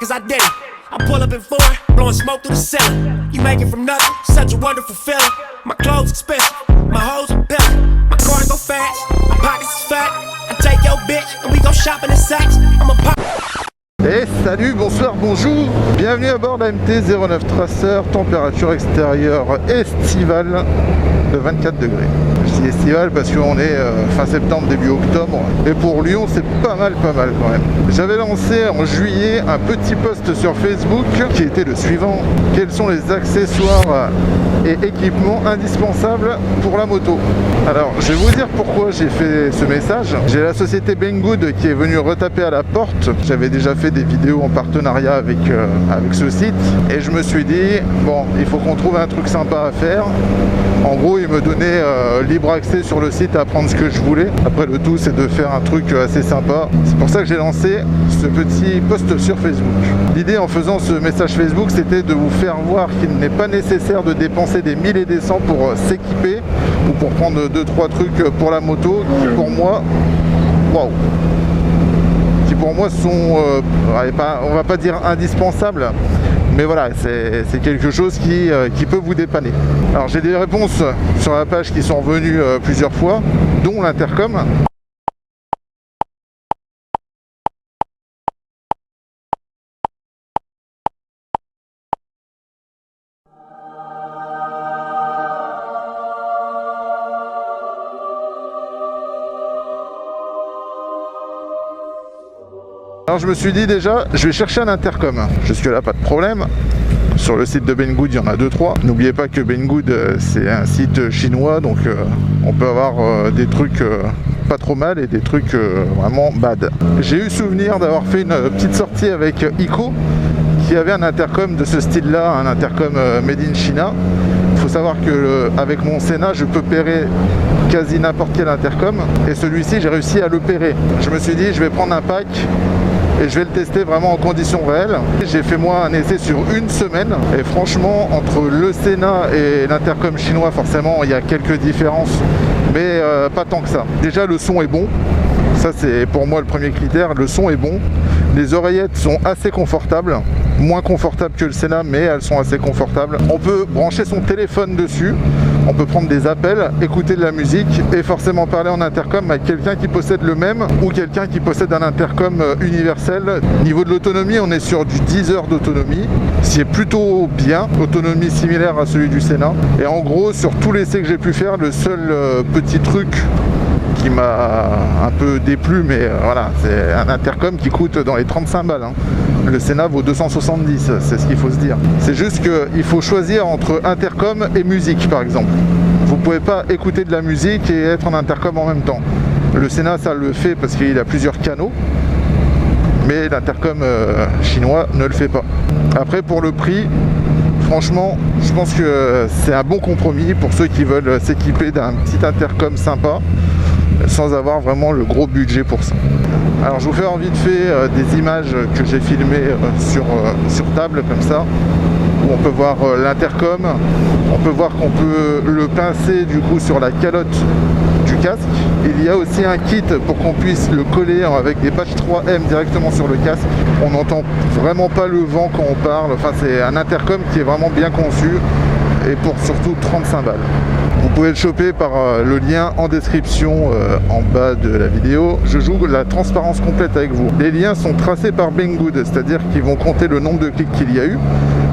cause I did it. I pull up in foreign, blowing smoke through the ceiling. You make it from nothing, such a wonderful feeling. My clothes expensive, my hoes are pimpin'. My cars go fast, my pockets is fat. I take your bitch and we go shopping in Saks. I'm a pop. Et salut, bonsoir, bonjour. Bienvenue à bord de la MT-09 Tracer, température extérieure estivale de 24 degrés. Je dis estivale parce qu'on est fin septembre, début octobre. Et pour Lyon, c'est pas mal quand même. J'avais lancé en juillet un petit post sur Facebook qui était le suivant. Quels sont les accessoires et équipements indispensables pour la moto? Alors, je vais vous dire pourquoi j'ai fait ce message. J'ai la société Banggood qui est venue retaper à la porte. J'avais déjà fait des vidéos en partenariat avec ce site. Et je me suis dit, bon, il faut qu'on trouve un truc sympa à faire. En gros, ils me donnaient libre accès sur le site à prendre ce que je voulais. Après, le tout, c'est de faire un truc assez sympa. C'est pour ça que j'ai lancé ce petit post sur Facebook. L'idée en faisant ce message Facebook, c'était de vous faire voir qu'il n'est pas nécessaire de dépenser des 1000 et des cents pour s'équiper ou pour prendre 2-3 trucs pour la moto qui, pour moi, waouh, qui pour moi sont, on va pas dire indispensables, mais voilà, c'est quelque chose qui peut vous dépanner. Alors j'ai des réponses sur la page qui sont revenues plusieurs fois, dont l'intercom. Alors je me suis dit déjà, je vais chercher un intercom. Jusque là, pas de problème. Sur le site de Banggood, il y en a 2-3. N'oubliez pas que Banggood, c'est un site chinois, donc on peut avoir des trucs pas trop mal et des trucs vraiment bad. J'ai eu souvenir d'avoir fait une petite sortie avec Ico, qui avait un intercom de ce style-là, un intercom made in China. Il faut savoir que avec mon Senna, je peux pairer quasi n'importe quel intercom, et celui-ci, j'ai réussi à le pairer. Je me suis dit, je vais prendre un pack et je vais le tester vraiment en conditions réelles. J'ai fait moi un essai sur une semaine et franchement, entre le Senna et l'intercom chinois, forcément il y a quelques différences, mais pas tant que ça. Déjà, le son est bon, ça c'est pour moi le premier critère. Le son est bon, les oreillettes sont assez confortables, moins confortables que le Senna, mais elles sont assez confortables. On peut brancher son téléphone dessus, on peut prendre des appels, écouter de la musique et forcément parler en intercom avec quelqu'un qui possède le même ou quelqu'un qui possède un intercom universel. Niveau de l'autonomie, on est sur du 10 heures d'autonomie, ce qui est plutôt bien, autonomie similaire à celui du Senna. Et en gros, sur tous les essais que j'ai pu faire, le seul petit truc qui m'a un peu déplu, mais voilà, c'est un intercom qui coûte dans les 35 balles. Hein. Le Senna vaut 270, c'est ce qu'il faut se dire. C'est juste qu'il faut choisir entre intercom et musique, par exemple. Vous ne pouvez pas écouter de la musique et être en intercom en même temps. Le Senna, ça le fait parce qu'il a plusieurs canaux, mais l'intercom chinois ne le fait pas. Après, pour le prix, franchement, je pense que c'est un bon compromis pour ceux qui veulent s'équiper d'un petit intercom sympa, sans avoir vraiment le gros budget pour ça. Alors je vous fais vite fait des images que j'ai filmées sur table comme ça, où on peut voir l'intercom, on peut voir qu'on peut le pincer du coup sur la calotte du casque. Il y a aussi un kit pour qu'on puisse le coller avec des patchs 3M directement sur le casque. On n'entend vraiment pas le vent quand on parle, enfin c'est un intercom qui est vraiment bien conçu et pour surtout 35 balles. Vous pouvez le choper par le lien en description en bas de la vidéo. Je joue la transparence complète avec vous. Les liens sont tracés par Banggood, c'est-à-dire qu'ils vont compter le nombre de clics qu'il y a eu.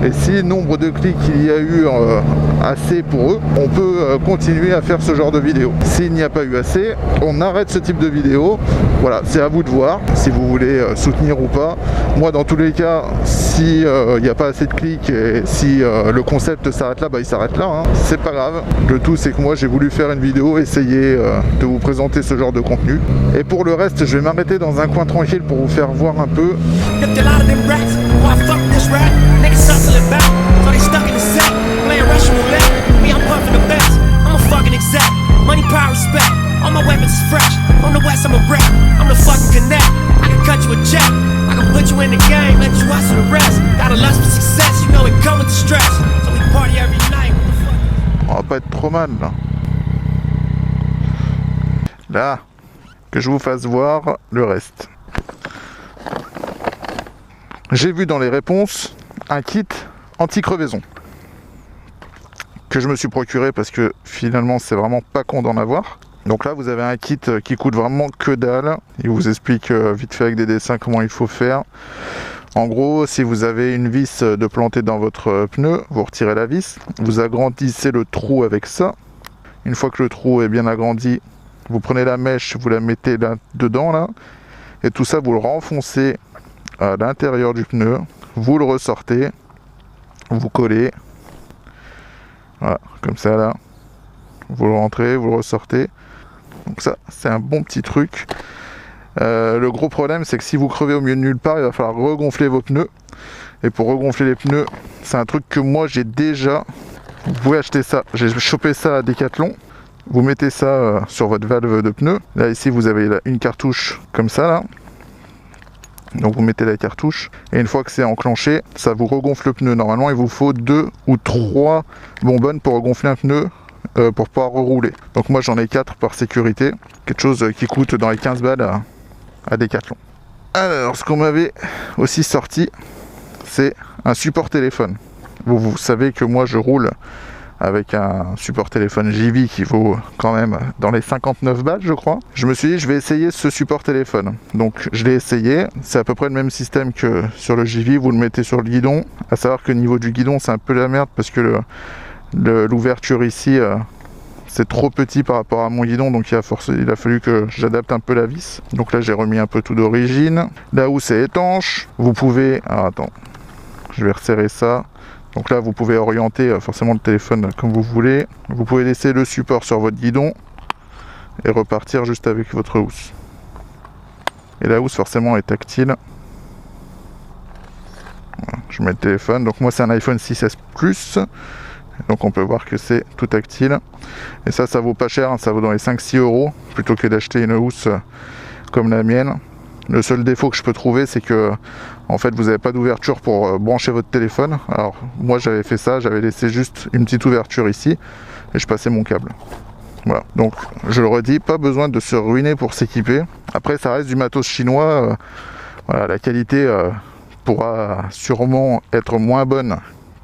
Et si nombre de clics il y a eu assez pour eux, on peut continuer à faire ce genre de vidéo. S'il n'y a pas eu assez, on arrête ce type de vidéo. Voilà, c'est à vous de voir si vous voulez soutenir ou pas. Moi, dans tous les cas, si il n'y a pas assez de clics et si le concept s'arrête là, bah, il s'arrête là. Hein. C'est pas grave. Le tout, c'est que moi, j'ai voulu faire une vidéo, essayer de vous présenter ce genre de contenu. Et pour le reste, je vais m'arrêter dans un coin tranquille pour vous faire voir un peu. On va pas être trop mal là. Là, que je vous fasse voir le reste. j'ai vu dans les réponses un kit anti-crevaison que je me suis procuré parce que finalement c'est vraiment pas con d'en avoir. Donc là vous avez un kit qui coûte vraiment que dalle. Il vous explique vite fait avec des dessins comment il faut faire. En gros, si vous avez une vis de planter dans votre pneu, vous retirez la vis, vous agrandissez le trou avec ça. Une fois que le trou est bien agrandi, vous prenez la mèche, vous la mettez là dedans là, et tout ça vous le renfoncez à l'intérieur du pneu, vous le ressortez, vous collez, voilà, comme ça là, vous le rentrez, vous le ressortez. Donc ça, c'est un bon petit truc. Le gros problème, c'est que si vous crevez au milieu de nulle part, il va falloir regonfler vos pneus. Et pour regonfler les pneus, c'est un truc que moi j'ai déjà. Vous pouvez acheter ça. J'ai chopé ça à Decathlon. Vous mettez ça sur votre valve de pneu. Là ici, vous avez une cartouche comme ça là. Donc vous mettez la cartouche. Et une fois que c'est enclenché, ça vous regonfle le pneu. Normalement, il vous faut 2 ou 3 bonbonnes pour regonfler un pneu. Pour pouvoir rerouler. Donc moi j'en ai 4 par sécurité. Quelque chose qui coûte dans les 15 balles à Decathlon. Alors ce qu'on m'avait aussi sorti, c'est un support téléphone. Vous savez que moi je roule avec un support téléphone JV qui vaut quand même dans les 59 balles je crois. Je me suis dit je vais essayer ce support téléphone. Donc je l'ai essayé, c'est à peu près le même système que sur le JV, vous le mettez sur le guidon. À savoir que au niveau du guidon c'est un peu la merde parce que l'ouverture ici c'est trop petit par rapport à mon guidon, donc il a fallu que j'adapte un peu la vis. Donc là j'ai remis un peu tout d'origine. Là où c'est étanche, vous pouvez... Alors attends, je vais resserrer ça. Donc là vous pouvez orienter forcément le téléphone comme vous voulez. Vous pouvez laisser le support sur votre guidon et repartir juste avec votre housse. Et la housse forcément est tactile. Voilà, je mets le téléphone. Donc moi c'est un iPhone 6S Plus. Donc on peut voir que c'est tout tactile. Et ça vaut pas cher, hein, ça vaut dans les 5-6 euros plutôt que d'acheter une housse comme la mienne. Le seul défaut que je peux trouver, c'est que en fait vous n'avez pas d'ouverture pour brancher votre téléphone. Alors moi j'avais fait ça, j'avais laissé juste une petite ouverture ici et je passais mon câble. Voilà, donc je le redis, pas besoin de se ruiner pour s'équiper. Après ça reste du matos chinois, voilà, la qualité pourra sûrement être moins bonne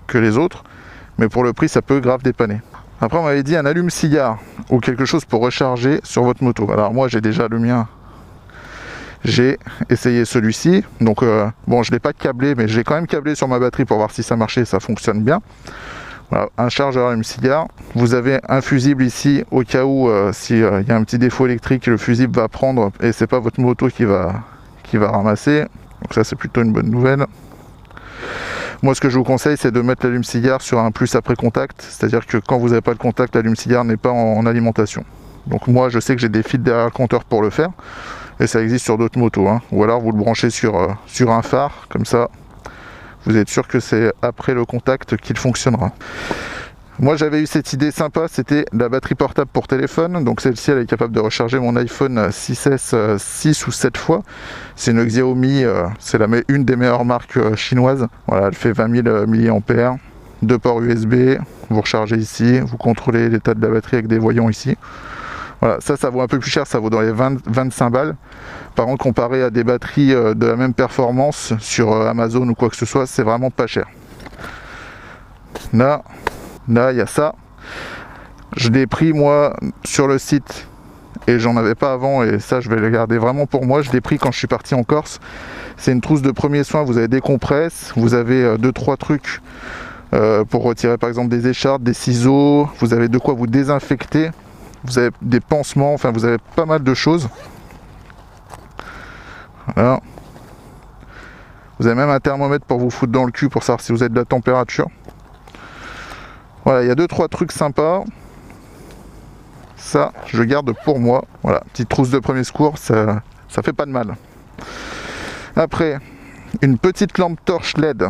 que les autres. Mais pour le prix, ça peut grave dépanner. Après, on m'avait dit un allume-cigare ou quelque chose pour recharger sur votre moto. Alors moi, j'ai déjà le mien. J'ai essayé celui-ci. Donc, bon, je ne l'ai pas câblé, mais je l'ai quand même câblé sur ma batterie pour voir si ça marchait, ça fonctionne bien. Voilà, un chargeur allume-cigare. Vous avez un fusible ici, au cas où, s'il y a un petit défaut électrique, le fusible va prendre et c'est pas votre moto qui va ramasser. Donc ça, c'est plutôt une bonne nouvelle. Moi, ce que je vous conseille, c'est de mettre l'allume-cigare sur un plus après contact, c'est-à-dire que quand vous n'avez pas le contact, l'allume-cigare n'est pas en alimentation. Donc moi, je sais que j'ai des fils derrière le compteur pour le faire, et ça existe sur d'autres motos, hein. Ou alors vous le branchez sur un phare, comme ça, vous êtes sûr que c'est après le contact qu'il fonctionnera. Moi, j'avais eu cette idée sympa, c'était la batterie portable pour téléphone. Donc celle-ci, elle est capable de recharger mon iPhone 6S 6 ou 7 fois. C'est une Xiaomi, c'est une des meilleures marques chinoises. Voilà, elle fait 20 000 mAh, 2 ports USB, vous rechargez ici, vous contrôlez l'état de la batterie avec des voyants ici. Voilà, ça vaut un peu plus cher, ça vaut dans les 25 balles. Par contre, comparé à des batteries de la même performance sur Amazon ou quoi que ce soit, c'est vraiment pas cher. Là, il y a ça. Je l'ai pris moi sur le site et j'en avais pas avant, et ça je vais le garder vraiment pour moi. Je l'ai pris quand je suis parti en Corse. C'est une trousse de premiers soins. Vous avez des compresses, vous avez 2-3 trucs pour retirer par exemple des écharpes, des ciseaux. Vous avez de quoi vous désinfecter. Vous avez des pansements, enfin vous avez pas mal de choses. Voilà. Vous avez même un thermomètre pour vous foutre dans le cul pour savoir si vous avez de la température. Voilà, il y a 2-3 trucs sympas. Ça, je garde pour moi. Voilà, petite trousse de premier secours, ça fait pas de mal. Après, une petite lampe torche LED.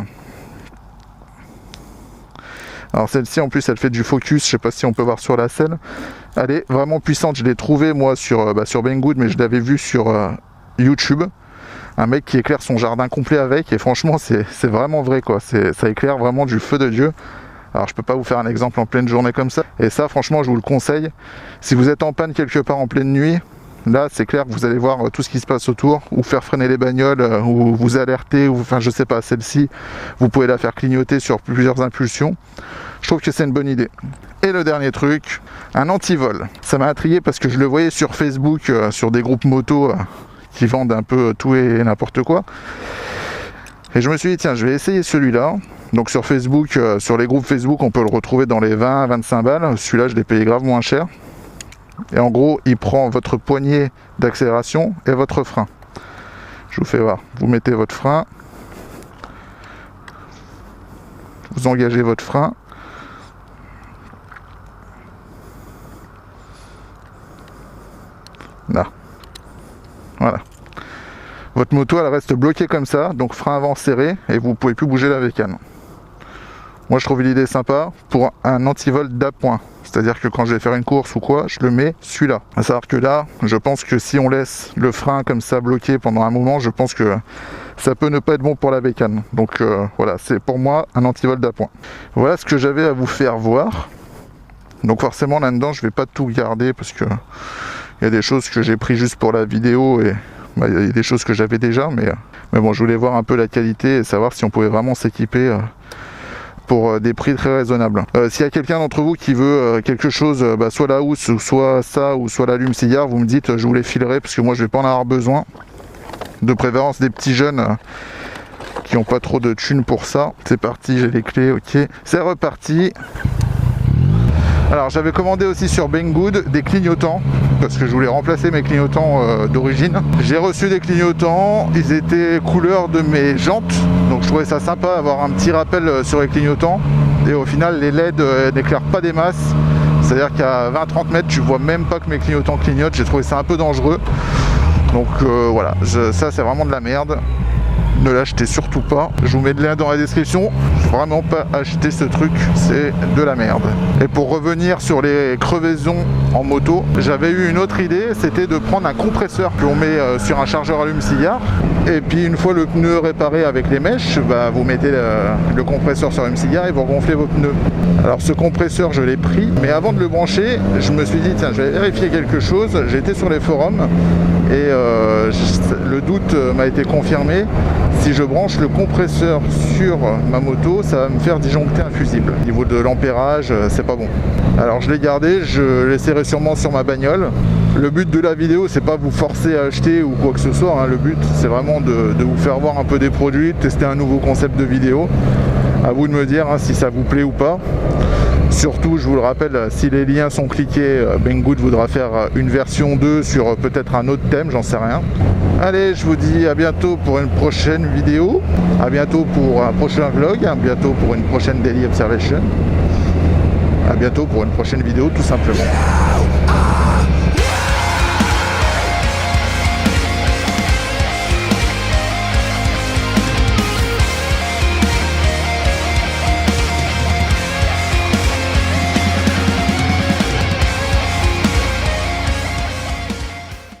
Alors celle-ci, en plus, elle fait du focus. Je sais pas si on peut voir sur la scène. Elle est vraiment puissante. Je l'ai trouvée, moi, sur Banggood, mais je l'avais vue sur YouTube. Un mec qui éclaire son jardin complet avec. Et franchement, c'est vraiment vrai, quoi. Ça éclaire vraiment du feu de Dieu. Alors je peux pas vous faire un exemple en pleine journée comme ça. Et ça franchement je vous le conseille. Si vous êtes en panne quelque part en pleine nuit, Là, c'est clair que vous allez voir tout ce qui se passe autour, ou faire freiner les bagnoles, ou vous alerter, ou enfin je sais pas, celle-ci, vous pouvez la faire clignoter sur plusieurs impulsions. Je trouve que c'est une bonne idée. Et le dernier truc, un antivol. Ça m'a intrigué parce que je le voyais sur Facebook, sur des groupes moto qui vendent un peu tout et n'importe quoi. Et je me suis dit, tiens, je vais essayer celui-là. Donc sur Facebook, sur les groupes Facebook, on peut le retrouver dans les 20-25 balles. Celui-là, je l'ai payé grave moins cher. Et en gros, il prend votre poignée d'accélération et votre frein. Je vous fais voir. Vous mettez votre frein. Vous engagez votre frein. Là. Voilà. Votre moto, elle reste bloquée comme ça, donc frein avant serré, et vous ne pouvez plus bouger la bécane. Moi, je trouve l'idée sympa pour un antivol d'appoint. C'est-à-dire que quand je vais faire une course ou quoi, je le mets celui-là. À savoir que là, je pense que si on laisse le frein comme ça bloqué pendant un moment, je pense que ça peut ne pas être bon pour la bécane. Donc voilà, c'est pour moi un antivol d'appoint. Voilà ce que j'avais à vous faire voir. Donc forcément là-dedans, je vais pas tout garder parce que il y a des choses que j'ai pris juste pour la vidéo et il y a des choses que j'avais déjà, mais bon, je voulais voir un peu la qualité et savoir si on pouvait vraiment s'équiper pour des prix très raisonnables. S'il y a quelqu'un d'entre vous qui veut quelque chose, soit la housse, ou soit ça, ou soit l'allume-cigare, vous me dites, je vous les filerai parce que moi je vais pas en avoir besoin. De préférence des petits jeunes qui n'ont pas trop de thunes pour ça. C'est parti, j'ai les clés, ok. C'est reparti. Alors j'avais commandé aussi sur Banggood des clignotants parce que je voulais remplacer mes clignotants d'origine. J'ai reçu des clignotants, ils étaient couleur de mes jantes, donc je trouvais ça sympa d'avoir un petit rappel sur les clignotants. Et au final les LED n'éclairent pas des masses, c'est-à-dire qu'à 20-30 mètres tu vois même pas que mes clignotants clignotent. J'ai trouvé ça un peu dangereux, donc voilà, ça c'est vraiment de la merde. Ne l'achetez surtout pas. Je vous mets le lien dans la description. Vraiment pas acheter ce truc, c'est de la merde. Et pour revenir sur les crevaisons en moto, j'avais eu une autre idée, c'était de prendre un compresseur que l'on met sur un chargeur allume-cigare. Et puis une fois le pneu réparé avec les mèches, vous mettez le compresseur sur allume-cigare et vous gonflez vos pneus. Alors ce compresseur, je l'ai pris, mais avant de le brancher, je me suis dit tiens, je vais vérifier quelque chose. J'ai été sur les forums et le doute m'a été confirmé. Si je branche le compresseur sur ma moto, ça va me faire disjoncter un fusible. Au niveau de l'ampérage, c'est pas bon. Alors je l'ai gardé, je l'essaierai sûrement sur ma bagnole. Le but de la vidéo, c'est pas vous forcer à acheter ou quoi que ce soit, hein. Le but, c'est vraiment de vous faire voir un peu des produits, de tester un nouveau concept de vidéo. À vous de me dire si ça vous plaît ou pas. Surtout, je vous le rappelle, si les liens sont cliqués, Banggood voudra faire une version 2 sur peut-être un autre thème, j'en sais rien. Allez, je vous dis à bientôt pour une prochaine vidéo, à bientôt pour un prochain vlog, à bientôt pour une prochaine Daily Observation, à bientôt pour une prochaine vidéo tout simplement.